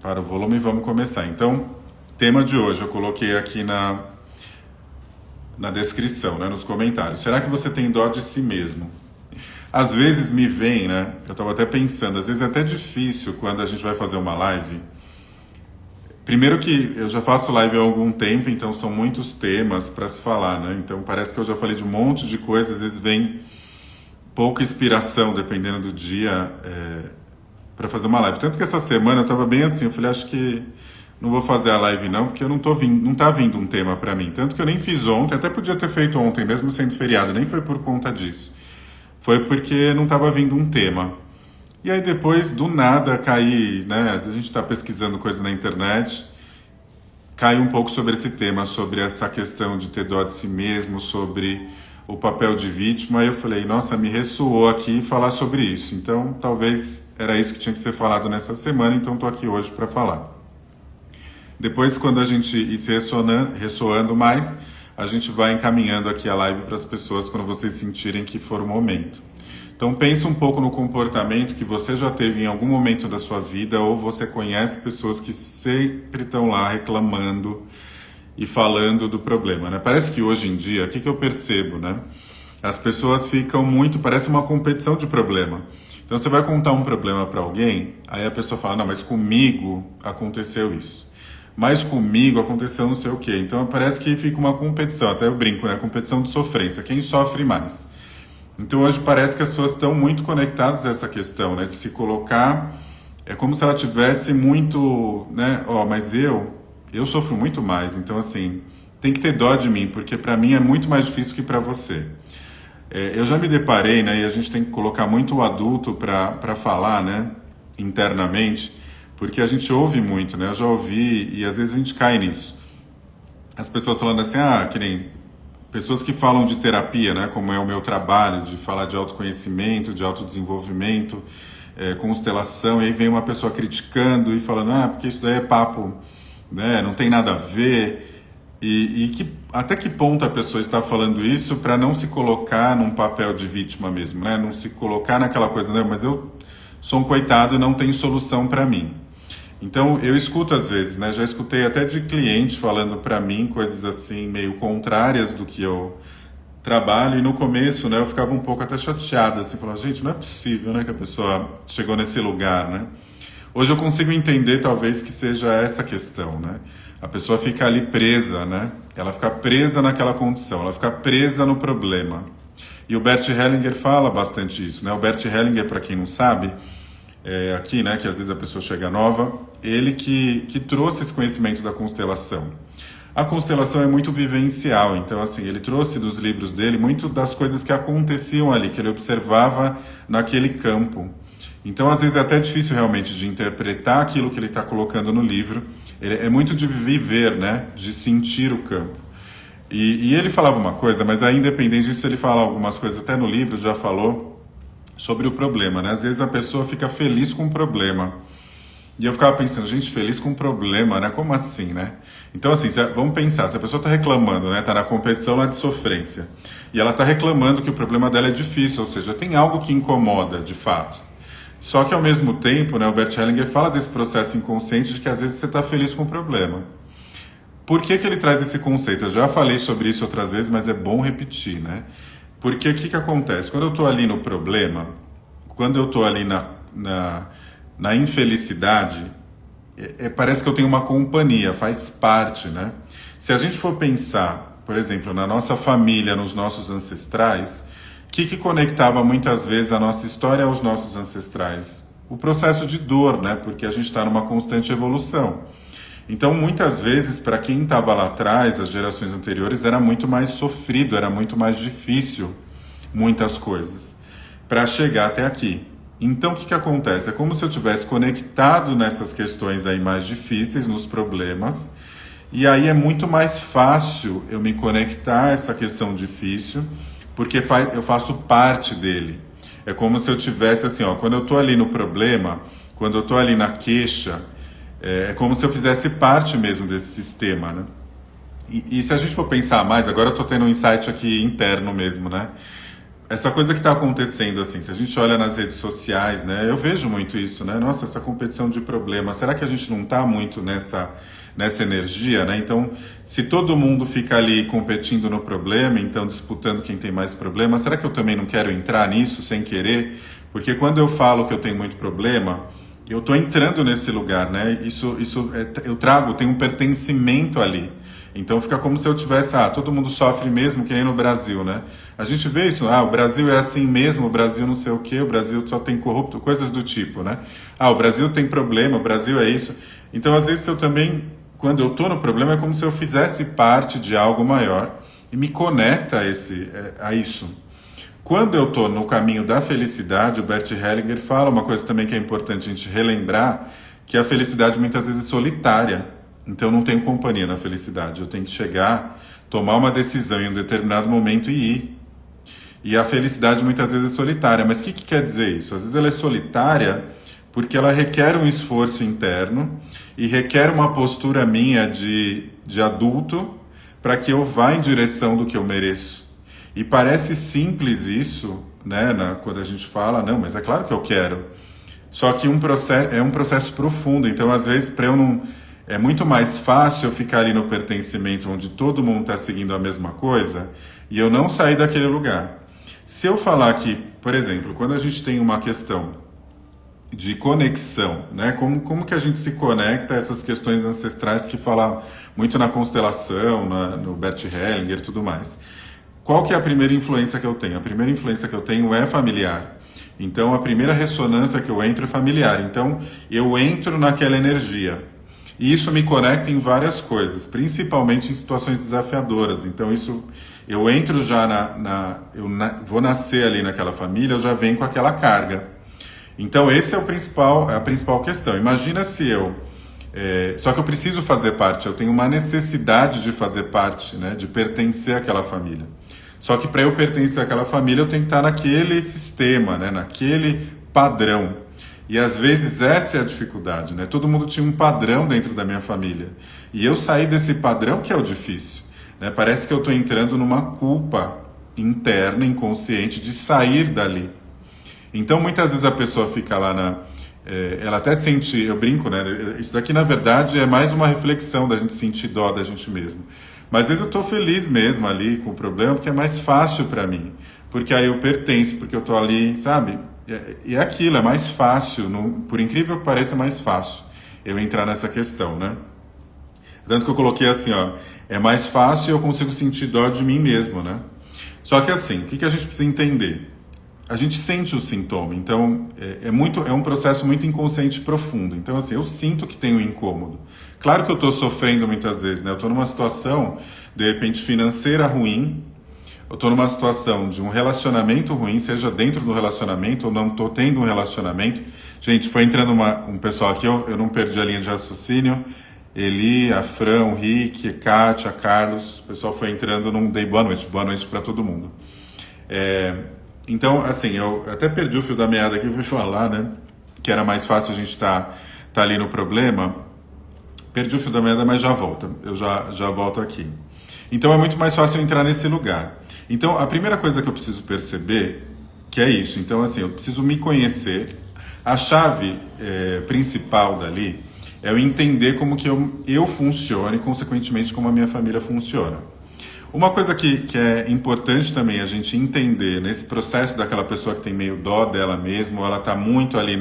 Para o volume e vamos começar. Então, tema de hoje, eu coloquei aqui na descrição, né, nos comentários. Será que você tem dó de si mesmo? Às vezes me vem, né? Eu estava até pensando, às vezes é até difícil quando a gente vai fazer uma live. Primeiro que eu já faço live há algum tempo, então são muitos temas para se falar, né? Então parece que eu já falei de um monte de coisas, às vezes vem pouca inspiração, dependendo do dia, para fazer uma live. Tanto que essa semana eu estava bem assim, eu falei, acho que não vou fazer a live não, porque eu não tá vindo um tema para mim. Tanto que eu nem fiz ontem, até podia ter feito ontem, mesmo sendo feriado, nem foi por conta disso. Foi porque não estava vindo um tema. E aí depois, do nada, caí, né? Às vezes a gente está pesquisando coisa na internet, cai um pouco sobre esse tema, sobre essa questão de ter dó de si mesmo, sobre o papel de vítima. Aí eu falei, nossa, me ressoou aqui falar sobre isso. Então, talvez era isso que tinha que ser falado nessa semana, então estou aqui hoje para falar. Depois, quando a gente ir se ressoando mais, a gente vai encaminhando aqui a live para as pessoas quando vocês sentirem que for o momento. Então pense um pouco no comportamento que você já teve em algum momento da sua vida, ou você conhece pessoas que sempre estão lá reclamando e falando do problema, né? Parece que hoje em dia, o que eu percebo, né? As pessoas ficam muito, parece uma competição de problema. Então você vai contar um problema para alguém, aí a pessoa fala, não, mas comigo aconteceu isso. Mas comigo aconteceu não sei o quê. Então parece que fica uma competição, até eu brinco, né? Competição de sofrência, quem sofre mais. Então hoje parece que as pessoas estão muito conectadas a essa questão, né? De se colocar, é como se ela tivesse muito, né? Mas eu sofro muito mais, então assim, tem que ter dó de mim, porque para mim é muito mais difícil que para você. Eu já me deparei, né? E a gente tem que colocar muito o adulto para falar, né? Internamente, porque a gente ouve muito, né? Eu já ouvi e às vezes a gente cai nisso. As pessoas falando assim, que nem pessoas que falam de terapia, né? Como é o meu trabalho, de falar de autoconhecimento, de autodesenvolvimento, constelação, e aí vem uma pessoa criticando e falando, porque isso daí é papo, né? Não tem nada a ver. Até que ponto a pessoa está falando isso para não se colocar num papel de vítima mesmo, né? Não se colocar naquela coisa, né? Mas eu sou um coitado e não tem solução para mim. Então, eu escuto às vezes, né? Já escutei até de cliente falando para mim coisas assim, meio contrárias do que eu trabalho. E no começo, né, eu ficava um pouco até chateado, assim, falando, gente, não é possível, né, que a pessoa chegou nesse lugar, né? Hoje eu consigo entender, talvez, que seja essa questão, né? A pessoa fica ali presa, né? Ela fica presa naquela condição, ela fica presa no problema. E o Bert Hellinger fala bastante isso, né? O Bert Hellinger, para quem não sabe, aqui, né, que às vezes a pessoa chega nova, ele que trouxe esse conhecimento da constelação. A constelação é muito vivencial, então assim, ele trouxe dos livros dele muito das coisas que aconteciam ali, que ele observava naquele campo. Então às vezes é até difícil realmente de interpretar aquilo que ele está colocando no livro, é muito de viver, né, de sentir o campo. E ele falava uma coisa, mas aí independente disso ele fala algumas coisas, até no livro já falou, sobre o problema, né? Às vezes a pessoa fica feliz com o problema. E eu ficava pensando, gente, feliz com o problema, né? Como assim, né? Então, assim, vamos pensar, se a pessoa está reclamando, né? Está na competição lá de sofrência, e ela está reclamando que o problema dela é difícil, ou seja, tem algo que incomoda, de fato. Só que, ao mesmo tempo, né, o Bert Hellinger fala desse processo inconsciente de que, às vezes, você está feliz com o problema. Por que ele traz esse conceito? Eu já falei sobre isso outras vezes, mas é bom repetir, né? Porque o que acontece? Quando eu estou ali no problema, quando eu estou ali na infelicidade, parece que eu tenho uma companhia, faz parte, né? Se a gente for pensar, por exemplo, na nossa família, nos nossos ancestrais, o que conectava muitas vezes a nossa história aos nossos ancestrais? O processo de dor, né? Porque a gente está numa constante evolução. Então, muitas vezes, para quem estava lá atrás, as gerações anteriores, era muito mais sofrido, era muito mais difícil, muitas coisas, para chegar até aqui. Então, o que acontece? É como se eu tivesse conectado nessas questões aí mais difíceis, nos problemas, e aí é muito mais fácil eu me conectar a essa questão difícil, porque eu faço parte dele. É como se eu tivesse assim, quando eu estou ali no problema, quando eu estou ali na queixa, é como se eu fizesse parte mesmo desse sistema, né? E se a gente for pensar mais, agora eu estou tendo um insight aqui interno mesmo, né? essa coisa que está acontecendo, assim, se a gente olha nas redes sociais, né, eu vejo muito isso, né, nossa, essa competição de problema, será que a gente não está muito nessa energia, né? Então, se todo mundo fica ali competindo no problema, então disputando quem tem mais problema, será que eu também não quero entrar nisso sem querer? Porque quando eu falo que eu tenho muito problema, eu estou entrando nesse lugar, né? Eu trago, tem um pertencimento ali. Então fica como se eu tivesse, todo mundo sofre mesmo, que nem no Brasil, né? A gente vê isso, o Brasil é assim mesmo, o Brasil não sei o quê, o Brasil só tem corrupto, coisas do tipo, né? O Brasil tem problema, o Brasil é isso. Então, às vezes, eu também, quando eu estou no problema, é como se eu fizesse parte de algo maior e me conecta a isso. Quando eu estou no caminho da felicidade, o Bert Hellinger fala uma coisa também que é importante a gente relembrar, que a felicidade muitas vezes é solitária. Então eu não tenho companhia na felicidade. Eu tenho que chegar, tomar uma decisão em um determinado momento e ir. E a felicidade muitas vezes é solitária. Mas o que quer dizer isso? Às vezes ela é solitária porque ela requer um esforço interno e requer uma postura minha de adulto para que eu vá em direção do que eu mereço. E parece simples isso, né, quando a gente fala, não, mas é claro que eu quero. Só que é um processo profundo, então às vezes para eu não... É muito mais fácil eu ficar ali no pertencimento onde todo mundo está seguindo a mesma coisa e eu não sair daquele lugar. Se eu falar que, por exemplo, quando a gente tem uma questão de conexão, né? Como que a gente se conecta a essas questões ancestrais que falam muito na constelação, no Bert Hellinger e tudo mais. Qual que é a primeira influência que eu tenho? A primeira influência que eu tenho é familiar. Então, a primeira ressonância que eu entro é familiar. Então, eu entro naquela energia. E isso me conecta em várias coisas, principalmente em situações desafiadoras. Então, eu entro já vou nascer ali naquela família, eu já venho com aquela carga. Então, esse é a principal questão. Imagina se só que eu preciso fazer parte, eu tenho uma necessidade de fazer parte, né, de pertencer àquela família. Só que para eu pertencer àquela família, eu tenho que estar naquele sistema, né, naquele padrão. E às vezes essa é a dificuldade, né? Todo mundo tinha um padrão dentro da minha família. E eu saí desse padrão que é o difícil, né? Parece que eu estou entrando numa culpa interna, inconsciente, de sair dali. Então, muitas vezes a pessoa fica lá ela até sente, eu brinco, né? Isso daqui, na verdade, é mais uma reflexão da gente sentir dó da gente mesmo. Mas às vezes eu estou feliz mesmo ali com o problema, porque é mais fácil para mim. Porque aí eu pertenço, porque eu estou ali, sabe? E é aquilo, é mais fácil, por incrível que pareça, é mais fácil eu entrar nessa questão, né? Tanto que eu coloquei assim, é mais fácil e eu consigo sentir dó de mim mesmo, né? Só que assim, o que a gente precisa entender? A gente sente o sintoma, então é um processo muito inconsciente profundo. Então assim, eu sinto que tem um incômodo. Claro que eu estou sofrendo muitas vezes, né? Eu estou numa situação, de repente, financeira ruim, eu estou numa situação de um relacionamento ruim, seja dentro do relacionamento ou não estou tendo um relacionamento. Gente, foi entrando um pessoal aqui, eu não perdi a linha de raciocínio. Eli, a Fran, o Rick, a Kátia, a Carlos, o pessoal foi entrando, não dei boa noite para todo mundo. Então, assim, eu até perdi o fio da meada aqui, fui falar, né, que era mais fácil a gente tá ali no problema. Perdi o fio da meada, mas já volta, eu já volto aqui. Então é muito mais fácil eu entrar nesse lugar. Então, a primeira coisa que eu preciso perceber, que é isso. Então, assim, eu preciso me conhecer. A chave principal dali é eu entender como que eu funciono e, consequentemente, como a minha família funciona. Uma coisa que é importante também a gente entender nesse processo daquela pessoa que tem meio dó dela mesma, ou ela está muito ali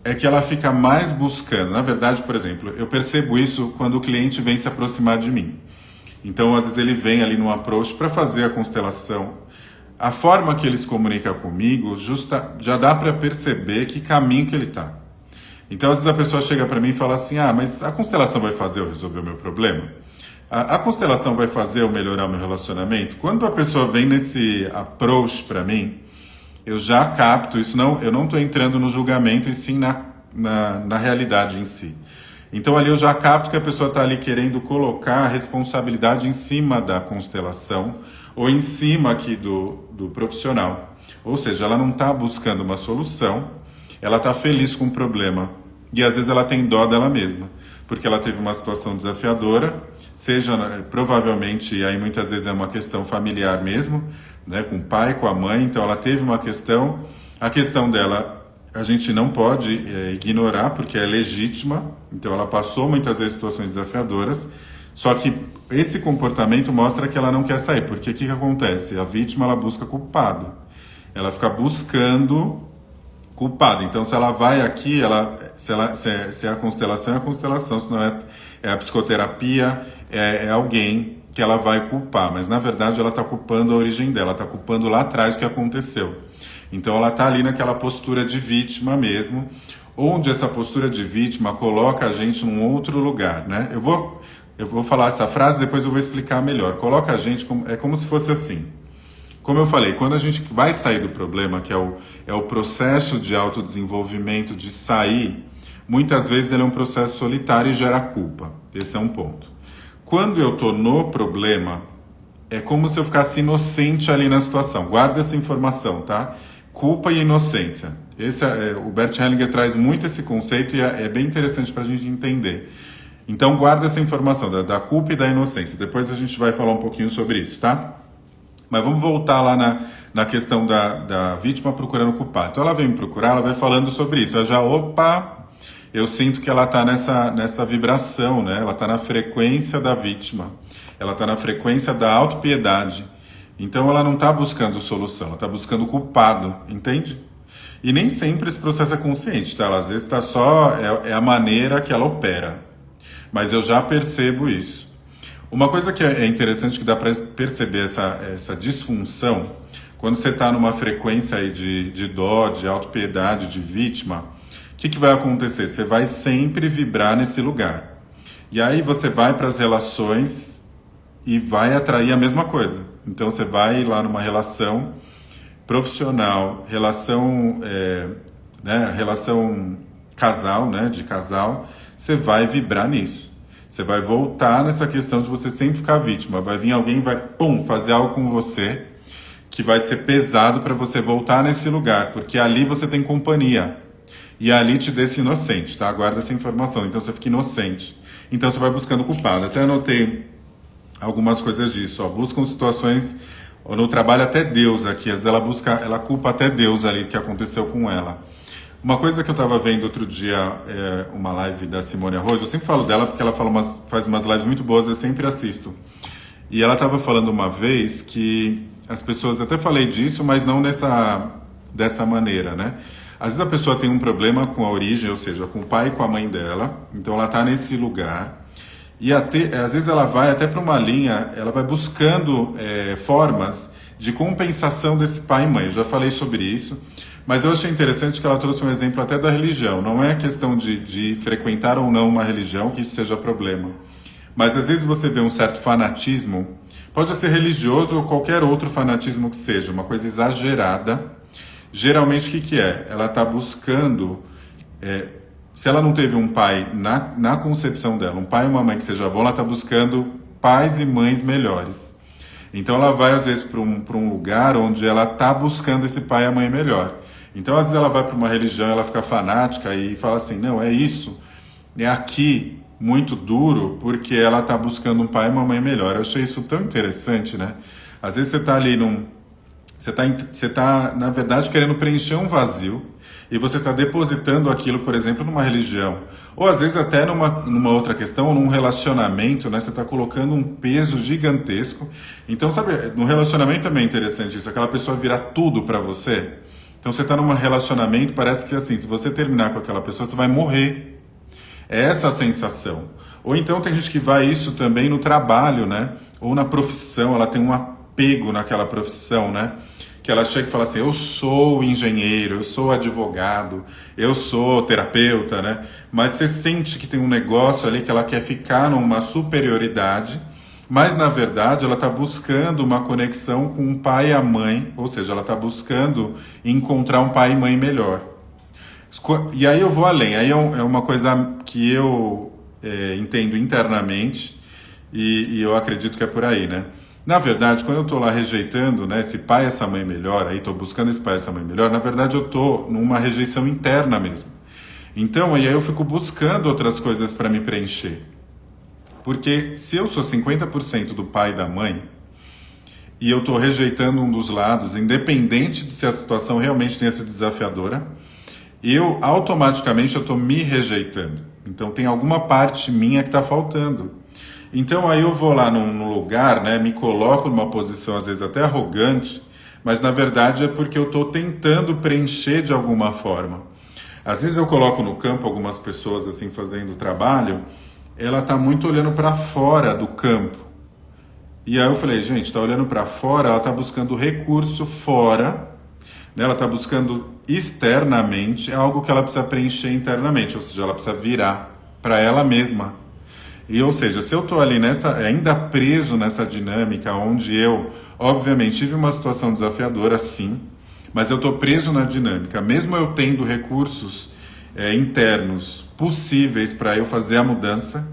é que ela fica mais buscando. Na verdade, por exemplo, eu percebo isso quando o cliente vem se aproximar de mim. Então, às vezes ele vem ali no approach para fazer a constelação. A forma que ele se comunica comigo, já dá para perceber que caminho que ele está. Então, às vezes a pessoa chega para mim e fala assim, mas a constelação vai fazer eu resolver o meu problema? A constelação vai fazer eu melhorar o meu relacionamento? Quando a pessoa vem nesse approach para mim, eu já capto isso. Eu não estou entrando no julgamento, e sim na realidade em si. Então ali eu já capto que a pessoa está ali querendo colocar a responsabilidade em cima da constelação ou em cima aqui do profissional. Ou seja, ela não está buscando uma solução, ela está feliz com o problema. E às vezes ela tem dó dela mesma. porque ela teve uma situação desafiadora, seja provavelmente, e aí muitas vezes é uma questão familiar mesmo, né, com o pai, com a mãe, então ela teve uma questão, a questão dela a gente não pode ignorar, porque é legítima, então ela passou muitas vezes situações desafiadoras, só que esse comportamento mostra que ela não quer sair, porque o que acontece? A vítima ela busca culpado, ela fica buscando culpado. Então, se ela vai aqui, se é a constelação, é a constelação, se não é a psicoterapia, é alguém que ela vai culpar. Mas, na verdade, ela está culpando a origem dela, está culpando lá atrás o que aconteceu. Então, ela está ali naquela postura de vítima mesmo, onde essa postura de vítima coloca a gente num outro lugar, né? Eu vou falar essa frase, depois eu vou explicar melhor. Coloca a gente, é como se fosse assim. Como eu falei, quando a gente vai sair do problema, que é o processo de autodesenvolvimento, de sair, muitas vezes ele é um processo solitário e gera culpa. Esse é um ponto. Quando eu estou no problema, é como se eu ficasse inocente ali na situação. Guarda essa informação, tá? Culpa e inocência. O Bert Hellinger traz muito esse conceito e é bem interessante para a gente entender. Então guarda essa informação da culpa e da inocência. Depois a gente vai falar um pouquinho sobre isso, tá? Mas vamos voltar lá na questão da vítima procurando o culpado. Então ela vem me procurar, ela vai falando sobre isso. Eu sinto que ela está nessa vibração, né? Ela está na frequência da vítima. Ela está na frequência da autopiedade. Então ela não está buscando solução, ela está buscando o culpado, entende? E nem sempre esse processo é consciente, tá? Ela, às vezes está só... É a maneira que ela opera. Mas eu já percebo isso. Uma coisa que é interessante, que dá para perceber essa disfunção, quando você está numa frequência aí de dó, de autopiedade, de vítima, o que vai acontecer? Você vai sempre vibrar nesse lugar. E aí você vai para as relações e vai atrair a mesma coisa. Então você vai lá numa relação profissional, relação casal, né, de casal, você vai vibrar nisso. Você vai voltar nessa questão de você sempre ficar vítima. Vai vir alguém e vai, fazer algo com você que vai ser pesado para você voltar nesse lugar, porque ali você tem companhia. E ali te deixa inocente, tá? Guarda essa informação. Então você fica inocente. Então você vai buscando culpado. Até anotei algumas coisas disso. Buscam situações, no trabalho até Deus aqui. Às vezes ela culpa até Deus ali, que aconteceu com ela. Uma coisa que eu estava vendo outro dia, uma live da Simone Arroz, eu sempre falo dela porque ela faz umas lives muito boas, eu sempre assisto. E ela estava falando uma vez que as pessoas, até falei disso, mas não dessa maneira, né? Às vezes a pessoa tem um problema com a origem, ou seja, com o pai e com a mãe dela, então ela está nesse lugar. E às vezes ela vai até para uma linha, ela vai buscando formas de compensação desse pai e mãe. Eu já falei sobre isso. Mas eu achei interessante que ela trouxe um exemplo até da religião. Não é questão de frequentar ou não uma religião que isso seja problema. Mas às vezes você vê um certo fanatismo, pode ser religioso ou qualquer outro fanatismo que seja, uma coisa exagerada. Geralmente o que é? Ela está buscando, se ela não teve um pai na concepção dela, um pai e uma mãe que seja bom, ela está buscando pais e mães melhores. Então ela vai às vezes para um lugar onde ela está buscando esse pai e a mãe melhor. Então, às vezes ela vai para uma religião, ela fica fanática e fala assim, não, é isso, é aqui, muito duro, porque ela está buscando um pai e uma mãe melhor. Eu achei isso tão interessante, né? Às vezes você está ali você tá, na verdade, querendo preencher um vazio e você está depositando aquilo, por exemplo, numa religião. Ou, às vezes, até numa outra questão, num relacionamento, né? Você está colocando um peso gigantesco. Então, sabe, no relacionamento também é interessante isso, aquela pessoa virar tudo para você. Então você está num relacionamento, parece que assim, se você terminar com aquela pessoa, você vai morrer. É essa a sensação. Ou então tem gente que vai isso também no trabalho, né? Ou na profissão, ela tem um apego naquela profissão, né? Que ela chega e fala assim, eu sou engenheiro, eu sou advogado, eu sou terapeuta, né? Mas você sente que tem um negócio ali que ela quer ficar numa superioridade, mas na verdade ela está buscando uma conexão com o pai e a mãe, ou seja, ela está buscando encontrar um pai e mãe melhor. E aí eu vou além, aí é uma coisa que eu entendo internamente e eu acredito que é por aí, né? Na verdade, quando eu estou lá rejeitando, né, esse pai e essa mãe melhor, aí estou buscando esse pai e essa mãe melhor, na verdade eu estou numa rejeição interna mesmo. Então, aí eu fico buscando outras coisas para me preencher. Porque se eu sou 50% do pai e da mãe, e eu estou rejeitando um dos lados, independente de se a situação realmente tenha sido desafiadora, eu automaticamente estou me rejeitando. Então tem alguma parte minha que está faltando. Então aí eu vou lá num lugar, né, me coloco numa posição às vezes até arrogante, mas na verdade é porque eu estou tentando preencher de alguma forma. Às vezes eu coloco no campo algumas pessoas assim fazendo trabalho, ela está muito olhando para fora do campo. E aí eu falei, gente, está olhando para fora, ela está buscando recurso fora, né? Ela está buscando externamente algo que ela precisa preencher internamente, ou seja, ela precisa virar para ela mesma. E, ou seja, se eu estou ali ainda preso nessa dinâmica onde eu, obviamente, tive uma situação desafiadora, sim, mas eu estou preso na dinâmica, mesmo eu tendo recursos internos possíveis para eu fazer a mudança,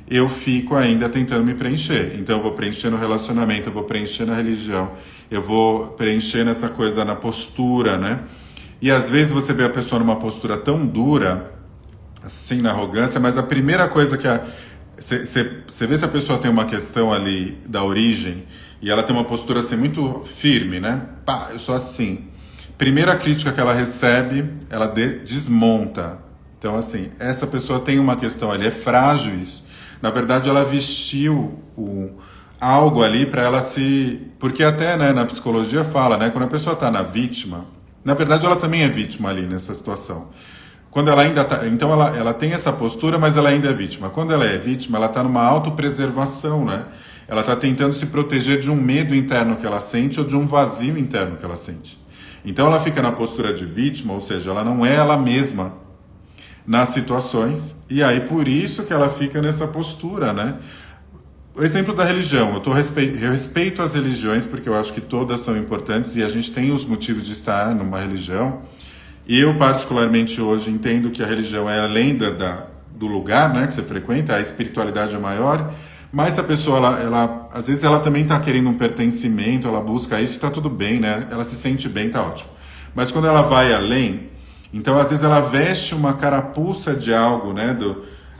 eu fico ainda tentando me preencher. Então eu vou preencher no relacionamento, eu vou preencher na religião, eu vou preencher nessa coisa na postura, né? E às vezes você vê a pessoa numa postura tão dura, assim, na arrogância, mas a primeira coisa que você vê se a pessoa tem uma questão ali da origem e ela tem uma postura assim muito firme, né? Pá, eu sou assim. Primeira crítica que ela recebe, ela desmonta. Então, assim, essa pessoa tem uma questão ali, é frágil isso. Na verdade, ela vestiu algo ali para ela se... Porque até, né, na psicologia fala, né, quando a pessoa está na vítima, na verdade ela também é vítima ali nessa situação. Quando ela ainda tá, então ela tem essa postura, mas ela ainda é vítima. Quando ela é vítima, ela está numa autopreservação, né? Ela está tentando se proteger de um medo interno que ela sente ou de um vazio interno que ela sente. Então ela fica na postura de vítima, ou seja, ela não é ela mesma nas situações, e aí por isso que ela fica nessa postura, né? O exemplo da religião, eu respeito as religiões porque eu acho que todas são importantes e a gente tem os motivos de estar numa religião. E eu particularmente hoje entendo que a religião é além do lugar, né, que você frequenta, a espiritualidade é maior, mas a pessoa, ela às vezes ela também está querendo um pertencimento, ela busca isso e está tudo bem, né? Ela se sente bem, tá ótimo. Mas quando ela vai além, então às vezes ela veste uma carapuça de algo, né?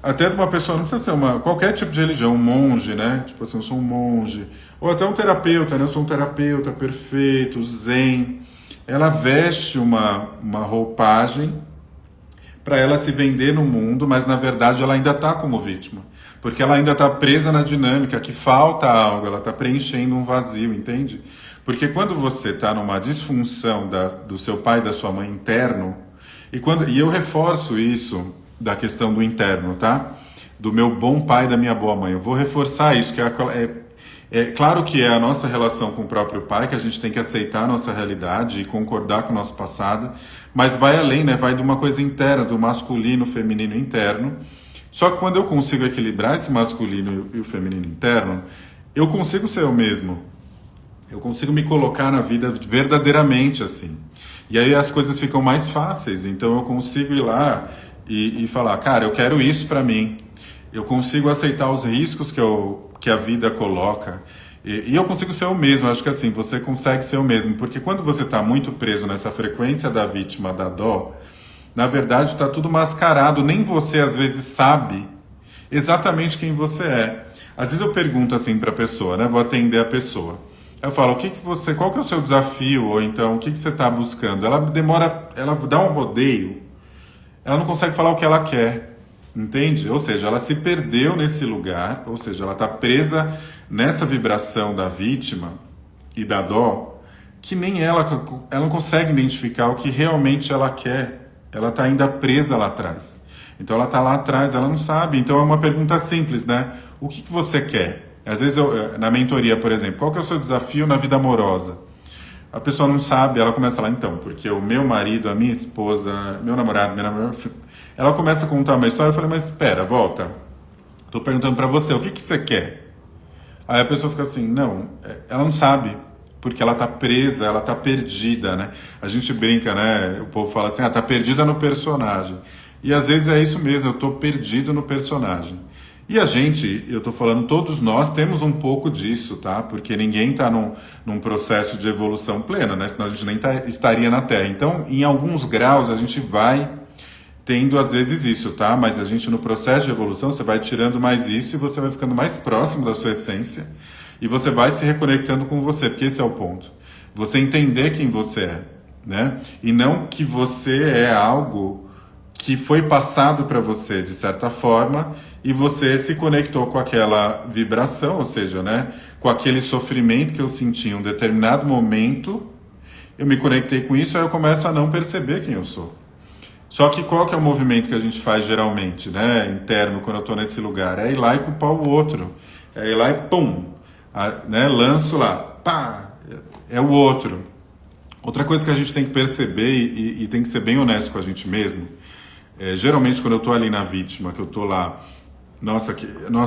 Até de uma pessoa, não precisa ser qualquer tipo de religião, um monge, né? Tipo assim, eu sou um monge. Ou até um terapeuta, né? Eu sou um terapeuta perfeito, zen. Ela veste uma roupagem para ela se vender no mundo, mas na verdade ela ainda está como vítima. Porque ela ainda está presa na dinâmica, que falta algo, ela está preenchendo um vazio, entende? Porque quando você está numa disfunção do seu pai e da sua mãe interno, e eu reforço isso da questão do interno, tá? Do meu bom pai e da minha boa mãe. Eu vou reforçar isso, que é claro que é a nossa relação com o próprio pai, que a gente tem que aceitar a nossa realidade e concordar com o nosso passado, mas vai além, né? Vai de uma coisa interna, do masculino, feminino interno. Só que quando eu consigo equilibrar esse masculino e o feminino interno, eu consigo ser eu mesmo. Eu consigo me colocar na vida verdadeiramente assim. E aí as coisas ficam mais fáceis. Então eu consigo ir lá e falar, cara, eu quero isso pra mim. Eu consigo aceitar os riscos que a vida coloca. E eu consigo ser eu mesmo. Acho que assim, você consegue ser eu mesmo. Porque quando você está muito preso nessa frequência da vítima, da dó, na verdade está tudo mascarado. Nem você às vezes sabe exatamente quem você é. Às vezes eu pergunto assim pra pessoa, né? Vou atender a pessoa. Eu falo, qual que é o seu desafio? Ou então, o que você está buscando? Ela dá um rodeio. Ela não consegue falar o que ela quer. Entende? Ou seja, ela se perdeu nesse lugar, ou seja, ela está presa nessa vibração da vítima e da dó, que nem ela não consegue identificar o que realmente ela quer. Ela está ainda presa lá atrás. Então ela está lá atrás, ela não sabe. Então é uma pergunta simples, né? O que você quer? Às vezes, na mentoria, por exemplo, qual que é o seu desafio na vida amorosa? A pessoa não sabe, ela começa lá, então, porque o meu marido, a minha esposa, meu namorado, minha namorada... Ela começa a contar uma história, eu falei, mas espera, volta. Tô perguntando pra você, o que você quer? Aí a pessoa fica assim, não, ela não sabe, porque ela tá presa, ela tá perdida, né? A gente brinca, né? O povo fala assim, tá perdida no personagem. E às vezes é isso mesmo, eu tô perdido no personagem. E a gente, eu tô falando, todos nós temos um pouco disso, tá? Porque ninguém tá num processo de evolução plena, né? Senão a gente nem estaria na Terra. Então, em alguns graus, a gente vai tendo às vezes isso, tá? Mas a gente no processo de evolução, você vai tirando mais isso e você vai ficando mais próximo da sua essência e você vai se reconectando com você, porque esse é o ponto. Você entender quem você é, né? E não que você é algo que foi passado para você de certa forma e você se conectou com aquela vibração, ou seja, né, com aquele sofrimento que eu senti em um determinado momento, eu me conectei com isso, aí eu começo a não perceber quem eu sou. Só que qual que é o movimento que a gente faz geralmente, né, interno, quando eu estou nesse lugar? É ir lá e culpar o outro. É ir lá e pum, né, lanço lá, pá, é o outro. Outra coisa que a gente tem que perceber e tem que ser bem honesto com a gente mesmo, geralmente quando eu estou ali na vítima, que eu estou lá, nossa,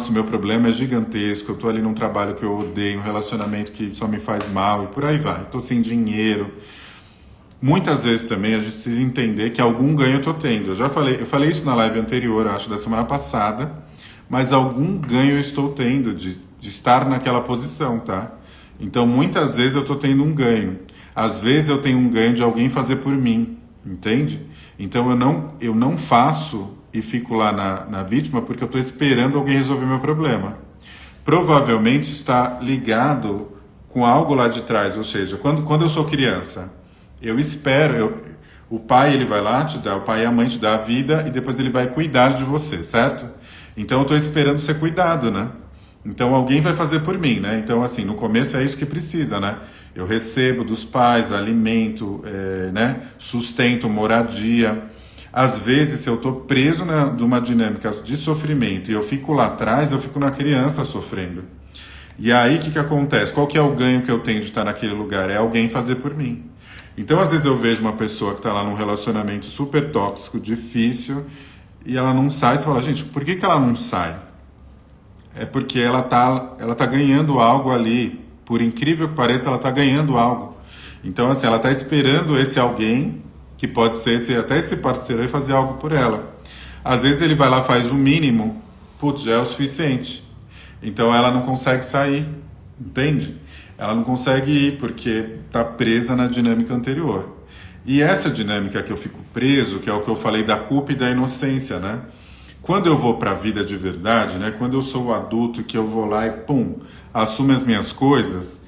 o meu problema é gigantesco, eu estou ali num trabalho que eu odeio, um relacionamento que só me faz mal e por aí vai, estou sem dinheiro. Muitas vezes também a gente precisa entender que algum ganho eu estou tendo. Eu falei isso na live anterior, acho da semana passada, mas algum ganho eu estou tendo de estar naquela posição, tá? Então muitas vezes eu estou tendo um ganho. Às vezes eu tenho um ganho de alguém fazer por mim, entende? Então eu não faço e fico lá na vítima porque eu estou esperando alguém resolver meu problema. Provavelmente está ligado com algo lá de trás, ou seja, quando eu sou criança, eu espero, o pai ele vai lá te dar, o pai e a mãe te dá a vida e depois ele vai cuidar de você, certo? Então eu estou esperando ser cuidado, né? Então alguém vai fazer por mim, né? Então assim, no começo é isso que precisa, né? Eu recebo dos pais alimento, né? Sustento, moradia. Às vezes, se eu estou preso numa dinâmica de sofrimento e eu fico lá atrás, eu fico na criança sofrendo. E aí o que acontece? Qual que é o ganho que eu tenho de estar naquele lugar? É alguém fazer por mim. Então às vezes eu vejo uma pessoa que está lá num relacionamento super tóxico, difícil, e ela não sai, você fala, gente, por que ela não sai? É porque ela tá ganhando algo ali. Por incrível que pareça, ela tá ganhando algo. Então, assim, ela tá esperando esse alguém, que pode ser até esse parceiro aí, fazer algo por ela. Às vezes ele vai lá, faz o mínimo, putz, já é o suficiente. Então ela não consegue sair, entende? Ela não consegue ir porque tá presa na dinâmica anterior. E essa dinâmica que eu fico preso, que é o que eu falei da culpa e da inocência, né? Quando eu vou para a vida de verdade, né? Quando eu sou o adulto que eu vou lá e pum, assumo as minhas coisas,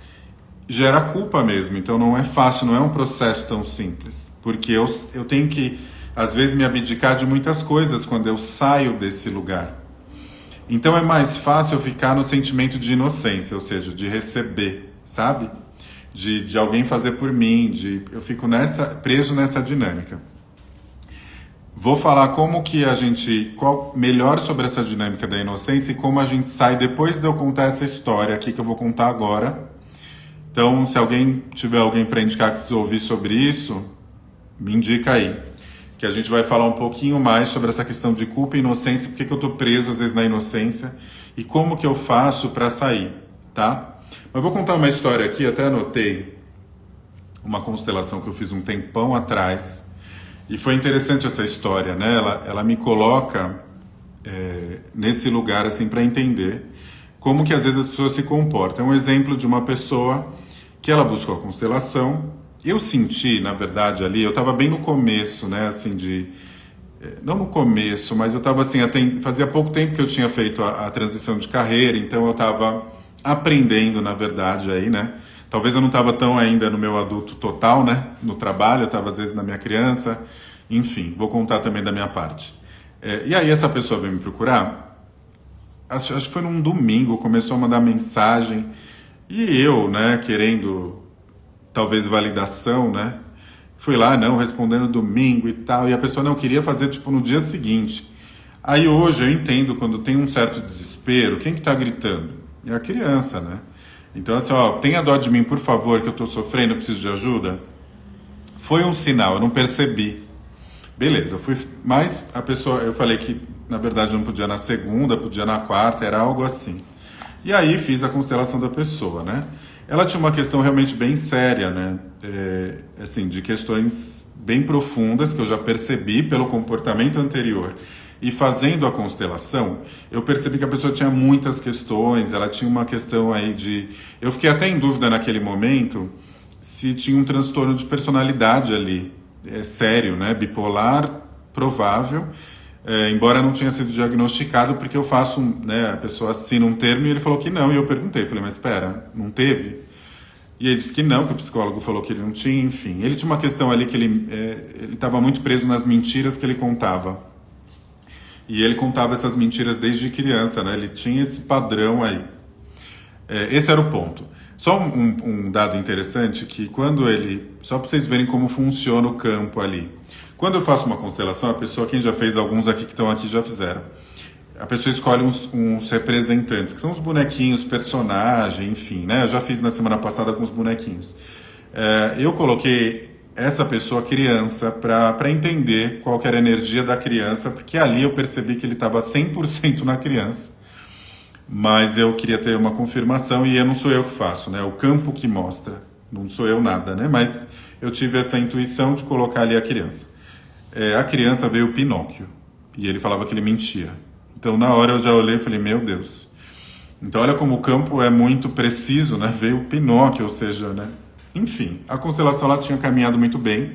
gera culpa mesmo. Então não é fácil, não é um processo tão simples. Porque eu tenho que, às vezes, me abdicar de muitas coisas quando eu saio desse lugar. Então é mais fácil eu ficar no sentimento de inocência, ou seja, de receber, sabe? De alguém fazer por mim, eu fico preso nessa dinâmica. Vou falar como que melhor sobre essa dinâmica da inocência e como a gente sai depois de eu contar essa história aqui que eu vou contar agora. Então, se tiver alguém para indicar que precisa ouvir sobre isso, me indica aí. Que a gente vai falar um pouquinho mais sobre essa questão de culpa e inocência, porque que eu estou preso às vezes na inocência e como que eu faço para sair, tá? Mas vou contar uma história aqui, até anotei uma constelação que eu fiz um tempão atrás. E foi interessante essa história, né? Ela me coloca nesse lugar assim para entender como que às vezes as pessoas se comportam. É um exemplo de uma pessoa que ela buscou a constelação. Eu senti, na verdade, ali, eu estava bem no começo, né? Assim, não no começo, mas eu estava assim, fazia pouco tempo que eu tinha feito a transição de carreira, então eu estava aprendendo, na verdade, aí, né? Talvez eu não estava tão ainda no meu adulto total, né? No trabalho, eu estava às vezes na minha criança. Enfim, vou contar também da minha parte. E aí essa pessoa veio me procurar, acho que foi num domingo, começou a mandar mensagem. E eu, né, querendo talvez validação, né? Fui lá, não, respondendo domingo e tal. E a pessoa não queria fazer, tipo, no dia seguinte. Aí hoje eu entendo quando tem um certo desespero, quem que tá gritando? É a criança, né? Então, assim, ó, tenha dó de mim, por favor, que eu tô sofrendo, eu preciso de ajuda. Foi um sinal, eu não percebi. Beleza, mas a pessoa, eu falei que, na verdade, não podia na segunda, podia na quarta, era algo assim. E aí fiz a constelação da pessoa, né? Ela tinha uma questão realmente bem séria, né? Assim, de questões bem profundas, que eu já percebi pelo comportamento anterior. E fazendo a constelação, eu percebi que a pessoa tinha muitas questões, ela tinha uma questão aí de... Eu fiquei até em dúvida naquele momento se tinha um transtorno de personalidade ali, sério, né? Bipolar, provável, embora não tenha sido diagnosticado, porque eu faço, né, a pessoa assina um termo e ele falou que não, e eu perguntei, falei, mas espera, não teve? E ele disse que não, que o psicólogo falou que ele não tinha, enfim. Ele tinha uma questão ali que ele estava muito preso nas mentiras que ele contava. E ele contava essas mentiras desde criança, né? Ele tinha esse padrão aí. Esse era o ponto. Só um dado interessante, que quando ele... Só para vocês verem como funciona o campo ali. Quando eu faço uma constelação, a pessoa, quem já fez, alguns aqui que estão aqui já fizeram, a pessoa escolhe uns representantes, que são os bonequinhos, personagem, enfim, né? Eu já fiz na semana passada com os bonequinhos. Eu coloquei essa pessoa criança para entender qual que era a energia da criança, porque ali eu percebi que ele estava 100% na criança. Mas eu queria ter uma confirmação e não sou eu que faço, né? O campo que mostra, não sou eu nada, né? Mas eu tive essa intuição de colocar ali a criança. A criança veio o Pinóquio e ele falava que ele mentia. Então na hora eu já olhei e falei, meu Deus. Então olha como o campo é muito preciso, né? Veio o Pinóquio, ou seja, né? Enfim, a constelação ela tinha caminhado muito bem,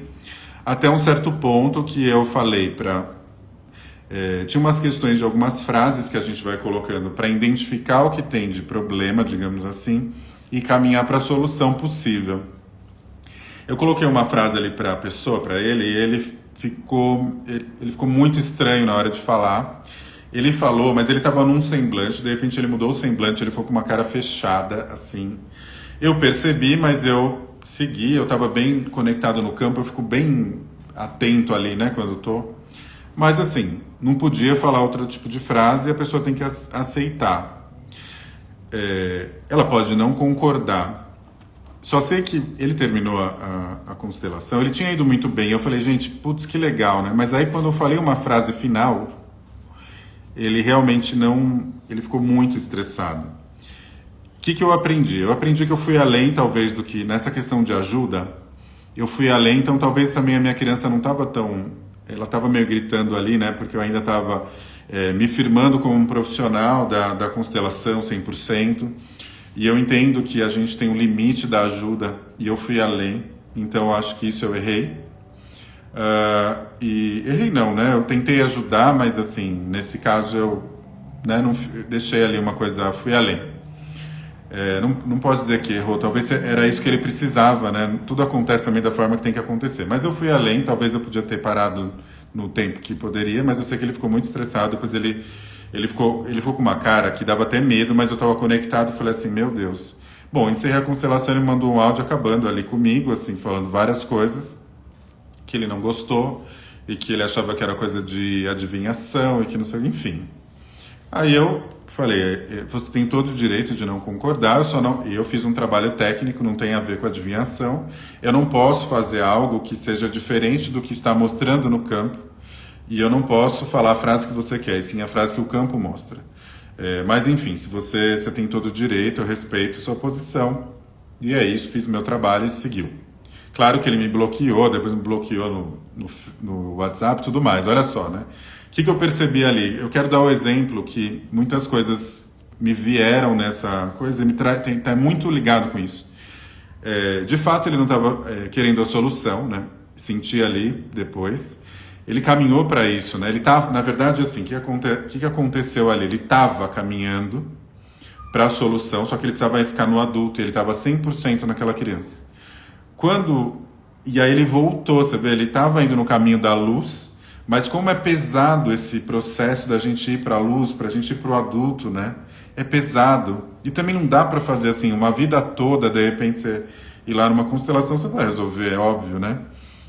até um certo ponto que eu falei para... tinha umas questões de algumas frases que a gente vai colocando para identificar o que tem de problema, digamos assim, e caminhar para a solução possível. Eu coloquei uma frase ali para a pessoa, para ele, e ele ficou muito estranho na hora de falar. Ele falou, mas ele estava num semblante, de repente ele mudou o semblante, ele ficou com uma cara fechada, assim. Eu percebi, mas eu segui, eu estava bem conectado no campo, eu fico bem atento ali, né, quando eu tô. Mas assim, não podia falar outro tipo de frase e a pessoa tem que aceitar. Ela pode não concordar. Só sei que ele terminou a constelação, ele tinha ido muito bem. Eu falei, gente, putz, que legal, né? Mas aí quando eu falei uma frase final, ele realmente não... Ele ficou muito estressado. O que eu aprendi? Eu aprendi que eu fui além, talvez, do que... Nessa questão de ajuda, eu fui além, então talvez também a minha criança não estava tão... Ela estava meio gritando ali, né? Porque eu ainda estava me firmando como um profissional da constelação 100%. E eu entendo que a gente tem um limite da ajuda e eu fui além. Então eu acho que isso eu errei. E errei não, né? Eu tentei ajudar, mas assim, nesse caso eu não deixei ali uma coisa, fui além. Não posso dizer que errou, talvez era isso que ele precisava, né? Tudo acontece também da forma que tem que acontecer. Mas eu fui além, talvez eu podia ter parado no tempo que poderia, mas eu sei que ele ficou muito estressado, depois ele ficou com uma cara que dava até medo, mas eu estava conectado e falei assim, meu Deus. Bom, encerrei a constelação, ele mandou um áudio acabando ali comigo, assim, falando várias coisas que ele não gostou e que ele achava que era coisa de adivinhação e que não sei, enfim. Aí eu falei, você tem todo o direito de não concordar, eu fiz um trabalho técnico, não tem a ver com adivinhação, eu não posso fazer algo que seja diferente do que está mostrando no campo, e eu não posso falar a frase que você quer, e sim a frase que o campo mostra. Mas enfim, se você tem todo o direito, eu respeito sua posição, e é isso, fiz o meu trabalho e seguiu. Claro que ele me bloqueou, depois me bloqueou no WhatsApp e tudo mais, olha só, né? O que eu percebi ali? Eu quero dar o exemplo que muitas coisas me vieram nessa coisa e tá muito ligado com isso. De fato, ele não estava querendo a solução, né? Senti ali depois. Ele caminhou para isso, né? Ele estava, na verdade, assim, o que aconteceu ali? Ele estava caminhando para a solução, só que ele precisava ficar no adulto, e ele estava 100% naquela criança. E aí ele voltou, você vê, ele estava indo no caminho da luz, mas como é pesado esse processo da gente ir para a luz, para a gente ir para o adulto, né? É pesado. E também não dá para fazer assim, uma vida toda, de repente você ir lá numa constelação, você vai resolver, é óbvio, né?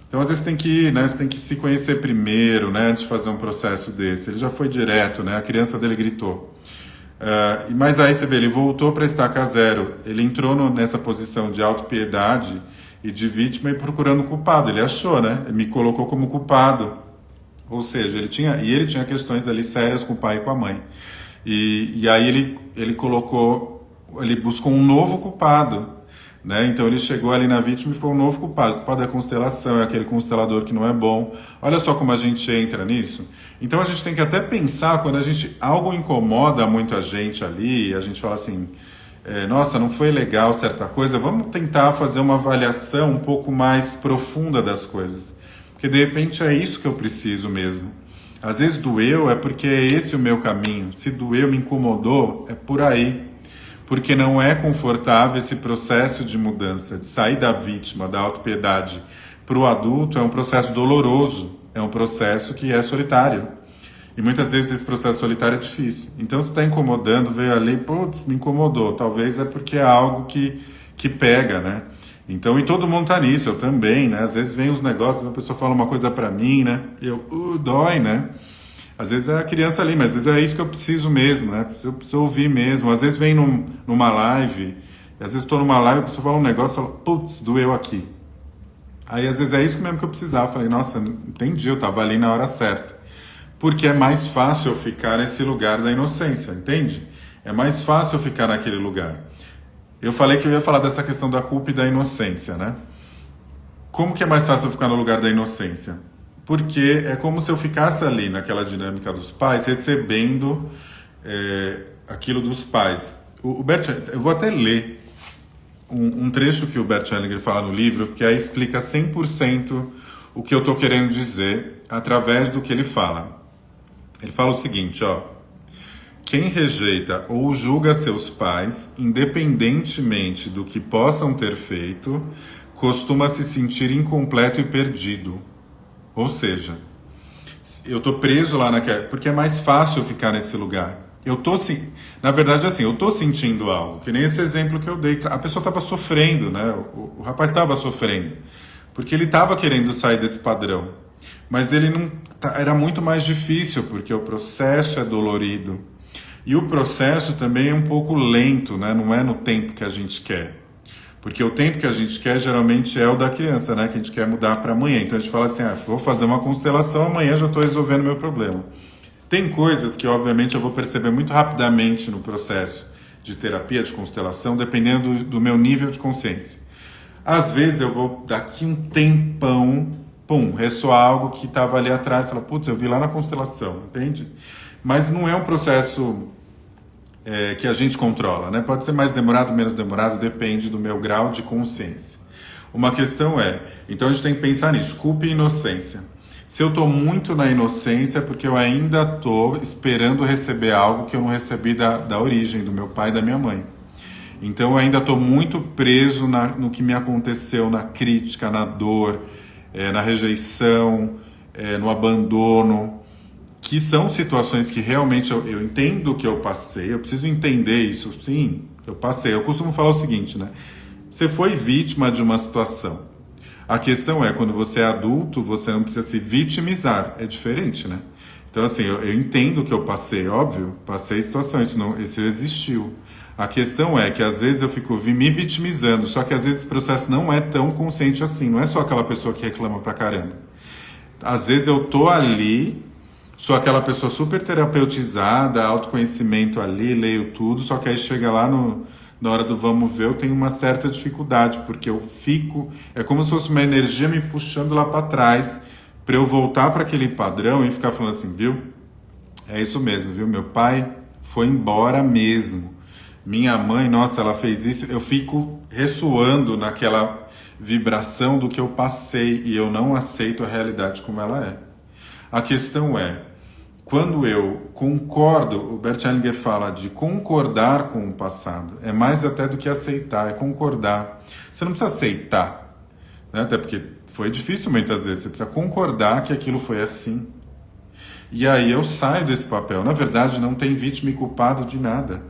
Então às vezes você tem que se conhecer primeiro, né? Antes de fazer um processo desse. Ele já foi direto, né? A criança dele gritou. Mas aí você vê, ele voltou para estaca zero. Ele entrou nessa posição de autopiedade e de vítima e procurando culpado. Ele achou, né? Ele me colocou como culpado. Ou seja, ele tinha questões ali sérias com o pai e com a mãe. E aí ele buscou um novo culpado, né? Então ele chegou ali na vítima e ficou um novo culpado. O culpado é a constelação, é aquele constelador que não é bom. Olha só como a gente entra nisso. Então a gente tem que até pensar, quando algo incomoda muito a gente ali, a gente fala assim, nossa, não foi legal certa coisa, vamos tentar fazer uma avaliação um pouco mais profunda das coisas. Porque de repente é isso que eu preciso mesmo. Às vezes doeu é porque é esse o meu caminho. Se doeu, me incomodou, é por aí. Porque não é confortável esse processo de mudança, de sair da vítima, da autopiedade para o adulto, é um processo doloroso, é um processo que é solitário. E muitas vezes esse processo solitário é difícil. Então, se está incomodando, veio ali, putz, me incomodou. Talvez é porque é algo que pega, né? Então, e todo mundo tá nisso, eu também, né? Às vezes vem uns negócios, a pessoa fala uma coisa pra mim, né? E eu, dói, né? Às vezes é a criança ali, mas às vezes é isso que eu preciso mesmo, né? Eu preciso ouvir mesmo. Às vezes vem numa live, às vezes estou numa live, a pessoa fala um negócio e fala, putz, doeu aqui. Aí às vezes é isso mesmo que eu precisava. Eu falei, nossa, entendi, eu tava ali na hora certa. Porque é mais fácil eu ficar nesse lugar da inocência, entende? É mais fácil eu ficar naquele lugar. Eu falei que eu ia falar dessa questão da culpa e da inocência, né? Como que é mais fácil eu ficar no lugar da inocência? Porque é como se eu ficasse ali naquela dinâmica dos pais, recebendo aquilo dos pais. O Bert, eu vou até ler um trecho que o Bert Hellinger fala no livro, que aí explica 100% o que eu estou querendo dizer através do que ele fala. Ele fala o seguinte, ó. Quem rejeita ou julga seus pais, independentemente do que possam ter feito, costuma se sentir incompleto e perdido. Ou seja, eu tô preso lá naquela... Porque é mais fácil ficar nesse lugar. Na verdade, assim, eu tô sentindo algo. Que nem esse exemplo que eu dei. A pessoa estava sofrendo, né? O rapaz estava sofrendo. Porque ele estava querendo sair desse padrão. Mas ele não... Era muito mais difícil, porque o processo é dolorido. E o processo também é um pouco lento, né? Não é no tempo que a gente quer. Porque o tempo que a gente quer geralmente é o da criança, né? Que a gente quer mudar para amanhã. Então a gente fala assim, vou fazer uma constelação, amanhã já estou resolvendo meu problema. Tem coisas que obviamente eu vou perceber muito rapidamente no processo de terapia, de constelação, dependendo do meu nível de consciência. Às vezes eu vou, daqui um tempão, ressoar algo que estava ali atrás, falar, putz, eu vi lá na constelação, entende? Mas não é um processo que a gente controla, né? Pode ser mais demorado, menos demorado, depende do meu grau de consciência. Uma questão então a gente tem que pensar nisso, culpa e inocência. Se eu estou muito na inocência, é porque eu ainda estou esperando receber algo que eu não recebi da origem, do meu pai e da minha mãe. Então eu ainda estou muito preso no que me aconteceu, na crítica, na dor, na rejeição, no abandono, que são situações que realmente eu entendo que eu passei, eu preciso entender isso, sim, eu passei. Eu costumo falar o seguinte, né? Você foi vítima de uma situação. A questão é, quando você é adulto, você não precisa se vitimizar, é diferente, né? Então, assim, eu entendo que eu passei, óbvio, passei situações, isso existiu. A questão é que às vezes eu fico me vitimizando, só que às vezes esse processo não é tão consciente assim, não é só aquela pessoa que reclama pra caramba. Às vezes eu tô ali, sou aquela pessoa super terapeutizada, autoconhecimento ali, leio tudo, só que aí chega lá na hora do vamos ver, eu tenho uma certa dificuldade, porque eu fico, é como se fosse uma energia me puxando lá para trás, para eu voltar para aquele padrão e ficar falando assim, viu? É isso mesmo, viu? Meu pai foi embora mesmo. Minha mãe, nossa, ela fez isso. Eu fico ressoando naquela vibração do que eu passei e eu não aceito a realidade como ela é. A questão é, quando eu concordo, o Bert Hellinger fala de concordar com o passado, é mais até do que aceitar, é concordar. Você não precisa aceitar, né? Até porque foi difícil muitas vezes, você precisa concordar que aquilo foi assim. E aí eu saio desse papel. Na verdade, não tem vítima e culpado de nada,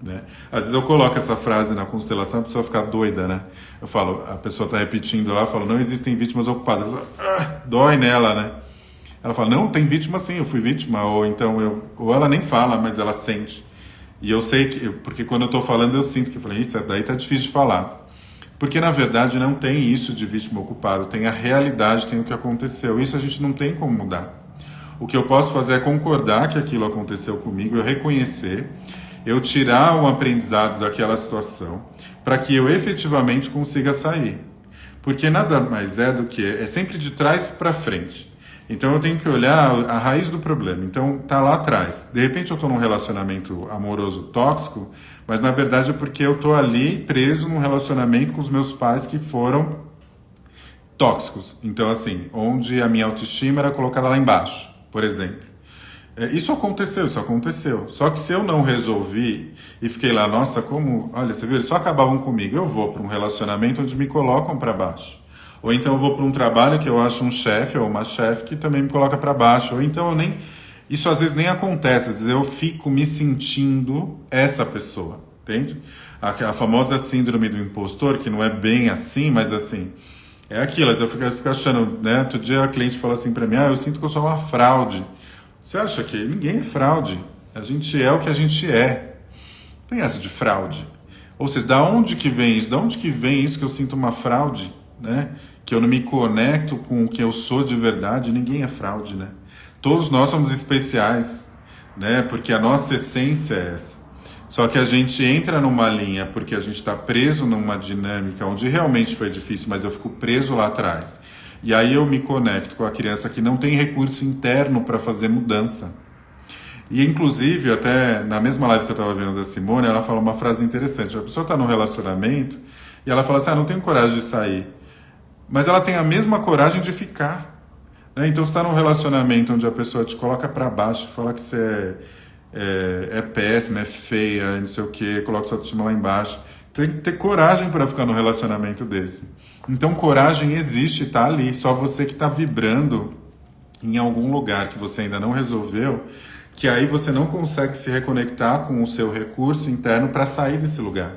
né? Às vezes eu coloco essa frase na constelação, a pessoa fica doida, né? Eu falo, a pessoa está repetindo lá, eu falo, não existem vítimas ou culpados. A pessoa, dói nela, né? Ela fala, não, tem vítima sim, eu fui vítima, ou então ou ela nem fala, mas ela sente. E eu sei que, porque quando eu estou falando eu sinto que eu falei, isso daí tá difícil de falar. Porque na verdade não tem isso de vítima ou culpado, tem a realidade, tem o que aconteceu. Isso a gente não tem como mudar. O que eu posso fazer é concordar que aquilo aconteceu comigo, eu reconhecer, eu tirar um aprendizado daquela situação, para que eu efetivamente consiga sair. Porque nada mais é do que, é sempre de trás para frente. Então eu tenho que olhar a raiz do problema. Então tá lá atrás. De repente eu estou num relacionamento amoroso tóxico, mas na verdade é porque eu estou ali preso num relacionamento com os meus pais que foram tóxicos. Então, assim, onde a minha autoestima era colocada lá embaixo, por exemplo. Isso aconteceu. Só que se eu não resolvi e fiquei lá, nossa, como... Olha, você viu, eles só acabavam comigo. Eu vou para um relacionamento onde me colocam para baixo. Ou então eu vou para um trabalho que eu acho um chefe ou uma chefe que também me coloca para baixo. Ou então eu nem... Isso às vezes nem acontece. Às vezes eu fico me sentindo essa pessoa, entende? A famosa síndrome do impostor, que não é bem assim, mas assim... É aquilo, às vezes eu fico achando, né? Outro dia a cliente falou assim para mim, eu sinto que eu sou uma fraude. Você acha que ninguém é fraude? A gente é o que a gente é. Tem essa de fraude. Ou seja, da onde que vem isso? Da onde que vem isso que eu sinto uma fraude, né? Que eu não me conecto com o que eu sou de verdade? Ninguém é fraude, né? Todos nós somos especiais, né? Porque a nossa essência é essa. Só que a gente entra numa linha porque a gente está preso numa dinâmica onde realmente foi difícil, mas eu fico preso lá atrás. E aí eu me conecto com a criança que não tem recurso interno para fazer mudança. E inclusive, até na mesma live que eu estava vendo da Simone, ela falou uma frase interessante. A pessoa está num relacionamento e ela fala assim, não tenho coragem de sair. Mas ela tem a mesma coragem de ficar. Né? Então você está num relacionamento onde a pessoa te coloca para baixo, fala que você é péssima, é feia, não sei o quê, coloca sua autoestima lá embaixo. Tem que ter coragem para ficar num relacionamento desse. Então coragem existe, tá ali, só você que está vibrando em algum lugar que você ainda não resolveu, que aí você não consegue se reconectar com o seu recurso interno para sair desse lugar.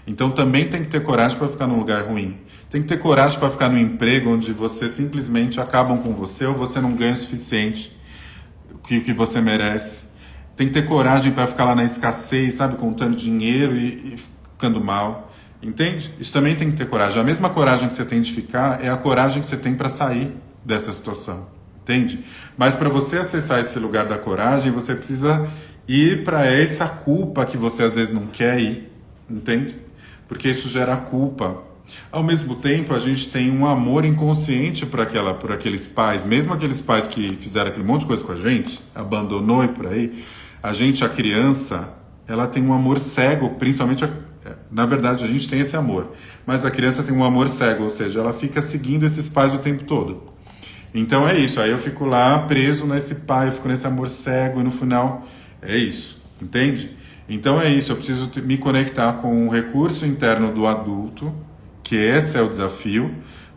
Então também tem que ter coragem para ficar num lugar ruim. Tem que ter coragem para ficar num emprego onde você simplesmente acabam com você ou você não ganha o suficiente que você merece. Tem que ter coragem para ficar lá na escassez, sabe, contando dinheiro e ficando mal. Entende? Isso também tem que ter coragem. A mesma coragem que você tem de ficar é a coragem que você tem para sair dessa situação. Entende? Mas para você acessar esse lugar da coragem, você precisa ir para essa culpa que você às vezes não quer ir. Entende? Porque isso gera culpa. Ao mesmo tempo, a gente tem um amor inconsciente por aqueles pais, mesmo aqueles pais que fizeram aquele monte de coisa com a gente, abandonou e por aí, a criança, ela tem um amor cego, principalmente, na verdade a gente tem esse amor, mas a criança tem um amor cego, ou seja, ela fica seguindo esses pais o tempo todo. Então é isso, aí eu fico lá preso nesse pai, eu fico nesse amor cego e no final é isso, entende? Então é isso, eu preciso me conectar com o recurso interno do adulto, que esse é o desafio,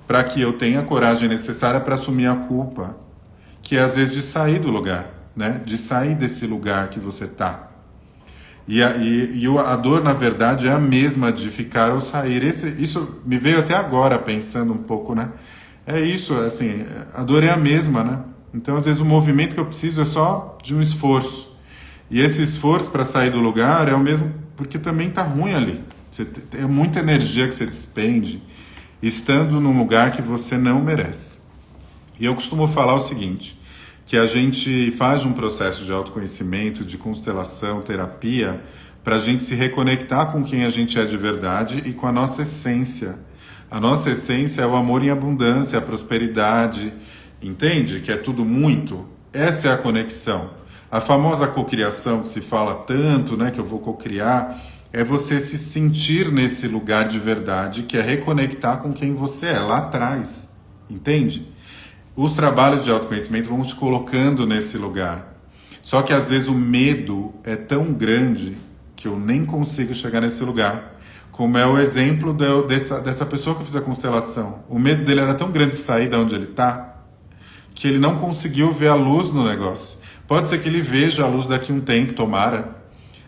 para que eu tenha a coragem necessária para assumir a culpa, que é às vezes de sair do lugar, né? De sair desse lugar que você está. E a dor, na verdade, é a mesma de ficar ou sair. Isso me veio até agora, pensando um pouco, né? É isso, assim, a dor é a mesma, né? Então, às vezes, o movimento que eu preciso é só de um esforço. E esse esforço para sair do lugar é o mesmo, porque também está ruim ali. É muita energia que você despende estando num lugar que você não merece. E eu costumo falar o seguinte, que a gente faz um processo de autoconhecimento, de constelação, terapia, para a gente se reconectar com quem a gente é de verdade e com a nossa essência. A nossa essência é o amor em abundância, a prosperidade, entende? Que é tudo muito. Essa é a conexão. A famosa cocriação que se fala tanto, né, que eu vou cocriar, é você se sentir nesse lugar de verdade, que é reconectar com quem você é lá atrás, entende? Os trabalhos de autoconhecimento vão te colocando nesse lugar. Só que às vezes o medo é tão grande que eu nem consigo chegar nesse lugar. Como é o exemplo dessa pessoa que eu fiz a constelação. O medo dele era tão grande de sair de onde ele está, que ele não conseguiu ver a luz no negócio. Pode ser que ele veja a luz daqui a um tempo, tomara,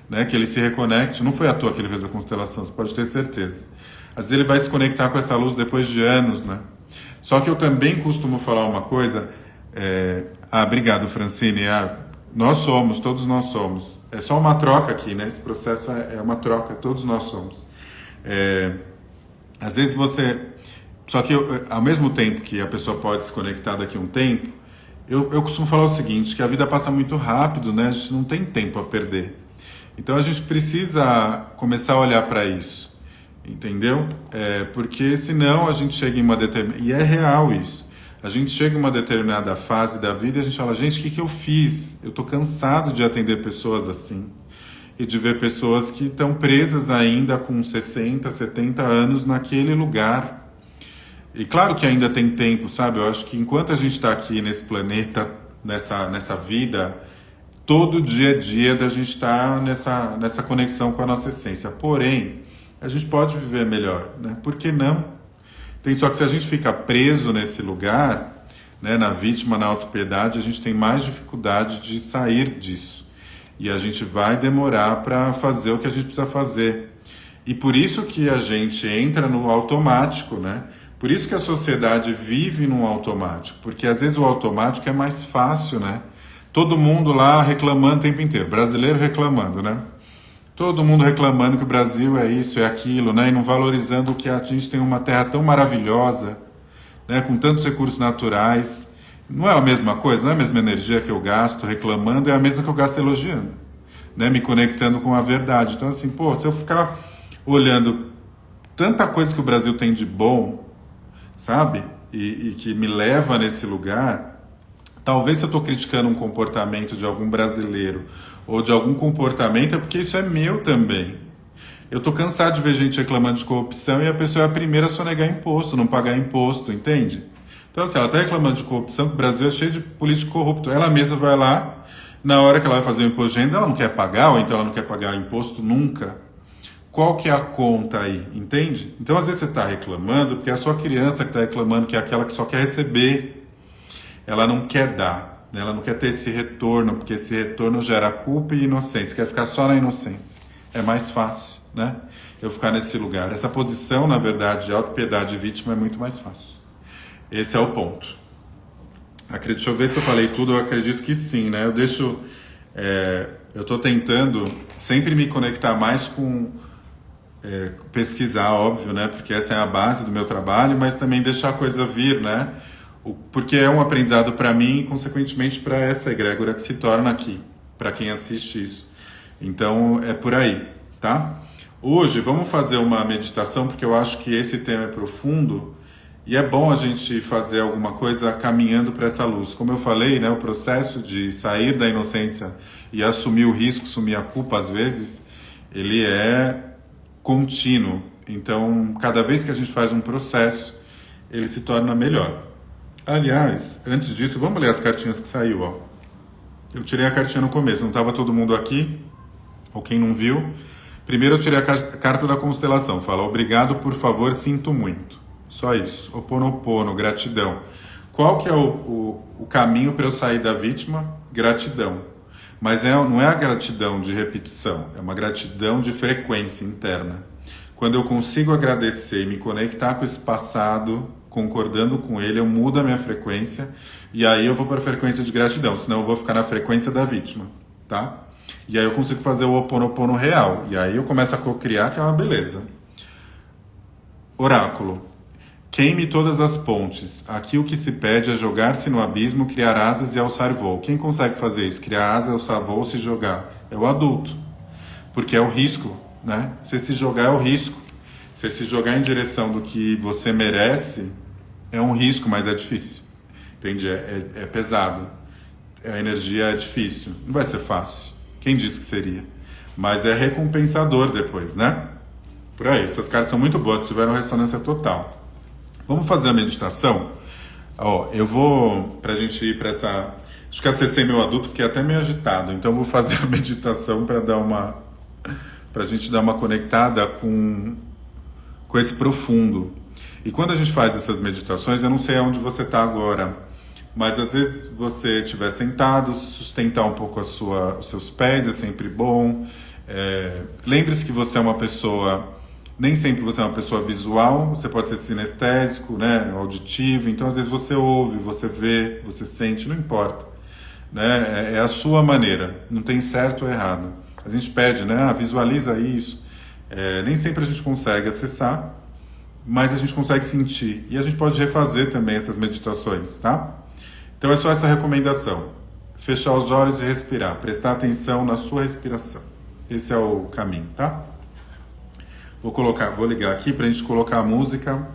né, que ele se reconecte. Não foi à toa que ele fez a constelação, você pode ter certeza. Às vezes ele vai se conectar com essa luz depois de anos, né? Só que eu também costumo falar uma coisa... obrigado, Francine. Todos nós somos. É só uma troca aqui, né? Esse processo é uma troca, todos nós somos. Às vezes você... Só que ao mesmo tempo que a pessoa pode se conectar daqui a um tempo, eu costumo falar o seguinte, que a vida passa muito rápido, né? A gente não tem tempo a perder. Então a gente precisa começar a olhar para isso, entendeu? Porque senão a gente chega em uma determinada... E é real isso. A gente chega em uma determinada fase da vida e a gente fala, gente, o que eu fiz? Eu estou cansado de atender pessoas assim. E de ver pessoas que estão presas ainda com 60, 70 anos naquele lugar. E claro que ainda tem tempo, sabe? Eu acho que enquanto a gente está aqui nesse planeta, nessa vida, todo dia a dia da gente está nessa conexão com a nossa essência. Porém, a gente pode viver melhor, né? Por que não? Só que se a gente fica preso nesse lugar, né, na vítima, na autopiedade, a gente tem mais dificuldade de sair disso. E a gente vai demorar para fazer o que a gente precisa fazer. E por isso que a gente entra no automático, né? Por isso que a sociedade vive num automático. Porque às vezes o automático é mais fácil, né? Todo mundo lá reclamando o tempo inteiro. Brasileiro reclamando, né? Todo mundo reclamando que o Brasil é isso, é aquilo, né? E não valorizando que a gente tem uma terra tão maravilhosa, né? Com tantos recursos naturais. Não é a mesma coisa, não é a mesma energia que eu gasto reclamando, é a mesma que eu gasto elogiando, né? Me conectando com a verdade. Então assim, pô, se eu ficar olhando tanta coisa que o Brasil tem de bom, sabe? E que me leva nesse lugar, talvez se eu estou criticando um comportamento de algum brasileiro ou de algum comportamento é porque isso é meu também. Eu estou cansado de ver gente reclamando de corrupção e a pessoa é a primeira a sonegar imposto, não pagar imposto, entende? Então assim, ela está reclamando de corrupção, que o Brasil é cheio de político corrupto. Ela mesma vai lá, na hora que ela vai fazer o imposto de renda, ela não quer pagar, ou então ela não quer pagar imposto nunca. Qual que é a conta aí, entende? Então às vezes você está reclamando porque é a sua criança que está reclamando, que é aquela que só quer receber, ela não quer dar, né? Ela não quer ter esse retorno, porque esse retorno gera culpa e inocência, quer ficar só na inocência. É mais fácil, né? Eu ficar nesse lugar. Essa posição, na verdade, de autopiedade e vítima é muito mais fácil. Esse é o ponto. Deixa eu ver se eu falei tudo, eu acredito que sim, né? Eu estou tentando sempre me conectar mais com pesquisar, óbvio, né? Porque essa é a base do meu trabalho, mas também deixar a coisa vir, né? Porque é um aprendizado para mim e, consequentemente, para essa egrégora que se torna aqui, para quem assiste isso. Então, é por aí, tá? Hoje, vamos fazer uma meditação, porque eu acho que esse tema é profundo e é bom a gente fazer alguma coisa caminhando para essa luz. Como eu falei, né? O processo de sair da inocência e assumir o risco, assumir a culpa, às vezes, ele é contínuo. Então, cada vez que a gente faz um processo, ele se torna melhor. Aliás, antes disso, vamos ler as cartinhas que saiu, ó. Eu tirei a cartinha no começo, não estava todo mundo aqui, ou quem não viu. Primeiro eu tirei a carta da constelação, fala: obrigado, por favor, sinto muito. Só isso. Ho'oponopono, gratidão. Qual que é o caminho para eu sair da vítima? Gratidão. Mas não é a gratidão de repetição, é uma gratidão de frequência interna. Quando eu consigo agradecer e me conectar com esse passado, concordando com ele, eu mudo a minha frequência e aí eu vou para a frequência de gratidão, senão eu vou ficar na frequência da vítima, tá? E aí eu consigo fazer o Ho'oponopono real, e aí eu começo a co-criar, que é uma beleza. Oráculo. Queime todas as pontes. Aqui o que se pede é jogar-se no abismo, criar asas e alçar voo. Quem consegue fazer isso? Criar asas, alçar voo, se jogar? É o adulto. Porque é o risco, né? Você se jogar é o risco. Você se jogar em direção do que você merece é um risco, mas é difícil. Entende? É pesado. A energia é difícil. Não vai ser fácil. Quem disse que seria? Mas é recompensador depois, né? Por aí. Essas cartas são muito boas, tiveram ressonância total. Vamos fazer a meditação? Ó, eu vou, pra gente ir pra essa... Acho que acessei meu adulto, fiquei até meio agitado. Então eu vou fazer a meditação pra gente dar uma conectada com esse profundo. E quando a gente faz essas meditações, eu não sei aonde você está agora, mas às vezes você estiver sentado, sustentar um pouco os seus pés é sempre bom. Lembre-se que você é uma pessoa... Nem sempre você é uma pessoa visual, você pode ser sinestésico, né, auditivo, então às vezes você ouve, você vê, você sente, não importa. Né? É a sua maneira, não tem certo ou errado. A gente pede, né, visualiza isso. Nem sempre a gente consegue acessar, mas a gente consegue sentir. E a gente pode refazer também essas meditações, tá? Então é só essa recomendação. Fechar os olhos e respirar, prestar atenção na sua respiração. Esse é o caminho, tá? Vou ligar aqui para a gente colocar a música